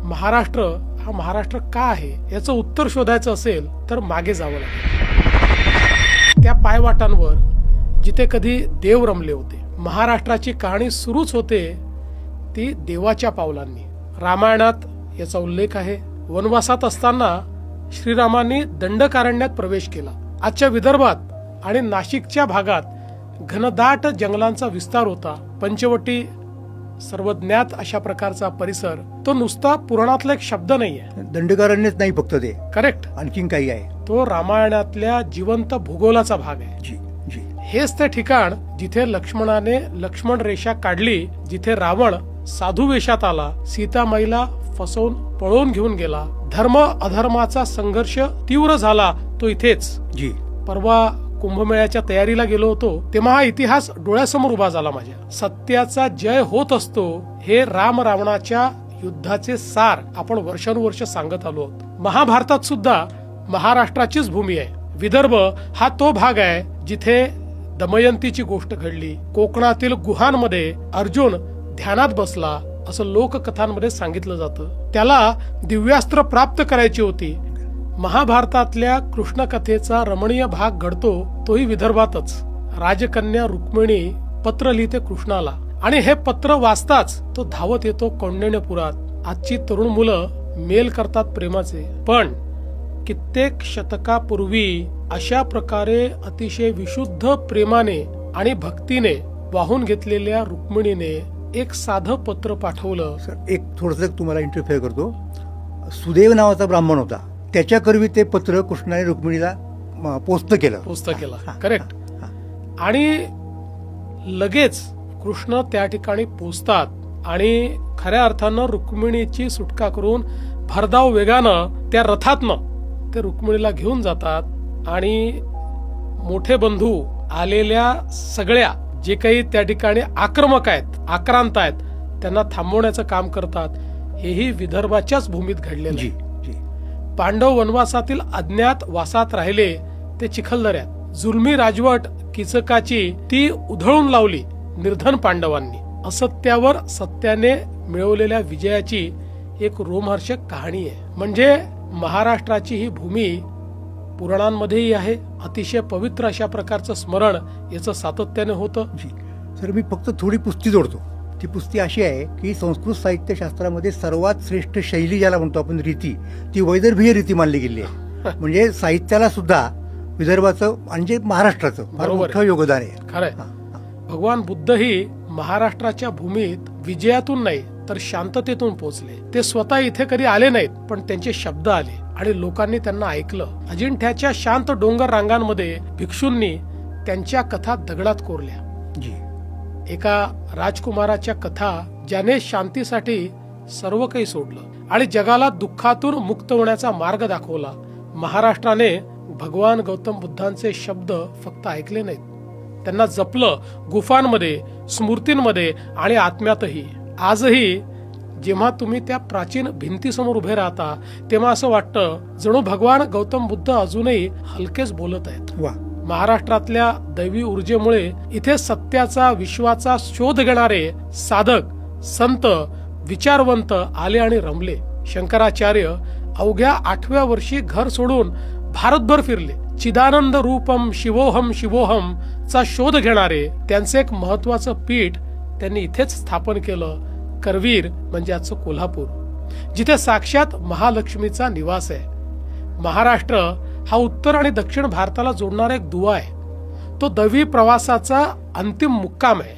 महाराष्ट्र हा महाराष्ट्र का आहे याचं उत्तर शोधायचं असेल तर मागे जावं लागेल. त्या पायवाटांवर जिथे कधी देव रमले होते. महाराष्ट्राची कहाणी सुरूच होते ती देवाच्या पावलांनी. रामायणात याचा उल्लेख आहे. वनवासात असताना श्रीरामांनी दंडकारण्यात प्रवेश केला. आजच्या विदर्भात आणि नाशिकच्या भागात घनदाट जंगलांचा विस्तार होता. पंचवटी सर्वज्ञात अशा प्रकारचा परिसर. तो नुसता पुराणातला एक शब्द नाहीये. दंडकारण्यच नाही फक्त ते, करेक्ट, आणखीन काही आहे. तो रामायणातल्या जिवंत भूगोलाचा भाग आहे. जी जी. हेच ते ठिकाण जिथे लक्ष्मणाने लक्ष्मण रेषा काढली, जिथे रावण साधू वेशात आला, सीतामाईला फसवून पळून घेऊन गेला, धर्म अधर्माचा संघर्ष तीव्र झाला, तो इथेच. जी. परवा कुंभमेळ्याच्या तयारीला गेलो होतो तेव्हा हा इतिहास डोळ्यासमोर उभा झाला माझ्या. सत्याचा जय होत असतो हे राम रावणाच्या युद्धाचे सार आपण वर्षानुवर्ष सांगत आलो आहोत. महाभारतात सुद्धा महाराष्ट्राचीच भूमी आहे. विदर्भ हा तो भाग आहे जिथे दमयंतीची गोष्ट घडली. कोकणातील गुहांमध्ये अर्जुन ध्यानात बसला असं लोककथांमध्ये सांगितलं जातं. त्याला दिव्यास्त्र प्राप्त करायची होती. महाभारतातल्या कृष्ण कथेचा रमणीय भाग घडतो तोही विदर्भातच. राजकन्या रुक्मिणी पत्र लिहिते कृष्णाला आणि हे पत्र वाचताच तो धावत येतो कौंडिण्यपुरात. आजची तरुण मुलं मेल करतात प्रेमाचे, पण कित्येक शतकापूर्वी अशा प्रकारे अतिशय विशुद्ध प्रेमाने आणि भक्तीने वाहून घेतलेल्या रुक्मिणीने एक साधं पत्र पाठवलं. सर, एक थोडंसं तुम्हाला इंटरफेअर करतो. सुदेव नावाचा ब्राह्मण होता. त्याच्या करवी ते पत्र कृष्णाने रुक्मिणीला पोस्ट केलं. करेक्ट. आणि लगेच कृष्ण त्या ठिकाणी पोचतात आणि खऱ्या अर्थानं रुक्मिणीची सुटका करून भरधाव वेगानं त्या रथातनं ते रुक्मिणीला घेऊन जातात आणि मोठे बंधू आलेल्या सगळ्या जे काही त्या ठिकाणी आक्रमक आहेत, आक्रांत आहेत, त्यांना थांबवण्याचं काम करतात. हेही विदर्भाच्याच भूमीत घडलेलं आहे. पांडव वनवासातील अज्ञात वासात राहिले ते चिखलदऱ्यात. जुलमी राजवट किचकाची ती उधळून लावली निर्धन पांडवांनी. असत्यावर सत्याने मिळवलेल्या विजयाची एक रोमहर्षक कहाणी आहे. म्हणजे महाराष्ट्राची ही भूमी पुराणांमध्येही आहे. अतिशय पवित्र अशा प्रकारचं स्मरण याचं सातत्याने होतं. सर, मी फक्त थोडी पुस्ती जोडतो. ती पुस्ती अशी आहे की संस्कृत साहित्यशास्त्रामध्ये सर्वात श्रेष्ठ शैली ज्याला म्हणतो आपण, रीती, ती वैदर्भीय रीती मानली गेली आहे. म्हणजे साहित्याला सुद्धा विदर्भाचं म्हणजे महाराष्ट्राचं फार मोठं योगदान आहे. खरंय. भगवान बुद्धही महाराष्ट्राच्या भूमीत विजयातून नाही तर शांततेतून पोहोचले. ते स्वतः इथे कधी आले नाहीत, पण त्यांचे शब्द आले आणि लोकांनी त्यांना ऐकलं. अजिंठ्याच्या शांत डोंगर रांगांमध्ये भिक्षूंनी त्यांच्या कथा दगडात कोरल्या. एका राजकुमाराच्या कथा ज्याने शांतीसाठी सर्व काही सोडलं आणि जगाला दुःखातून मुक्त होण्याचा मार्ग दाखवला. महाराष्ट्राने भगवान गौतम बुद्धांचे शब्द फक्त ऐकले नाहीत, त्यांना जपलं. गुफांमध्ये, स्मृतींमध्ये आणि आत्म्यातही. आजही जेव्हा तुम्ही त्या प्राचीन भिंतीसमोर उभे राहता तेव्हा असं वाटतं जणू भगवान गौतम बुद्ध अजूनही हलकेच बोलत आहेत. महाराष्ट्रातल्या दैवी ऊर्जेमुळे इथे सत्याचा, विश्वाचा शोध घेणारे साधक, संत, विचारवंत आले आणि रमले. शंकराचार्य अवघ्या 8व्या वर्षी घर सोडून भारतभर फिरले. चिदानंद रूपम शिवोहम शिवोहम चा शोध घेणारे त्यांचे एक महत्वाचं पीठ त्यांनी इथेच स्थापन केलं. करवीर म्हणजे आजचं कोल्हापूर, जिथे साक्षात महालक्ष्मीचा निवास आहे. महाराष्ट्र हा उत्तर आणि दक्षिण भारताला जोडणारा एक दुवा आहे. तो दैवी प्रवासाचा अंतिम मुक्काम आहे.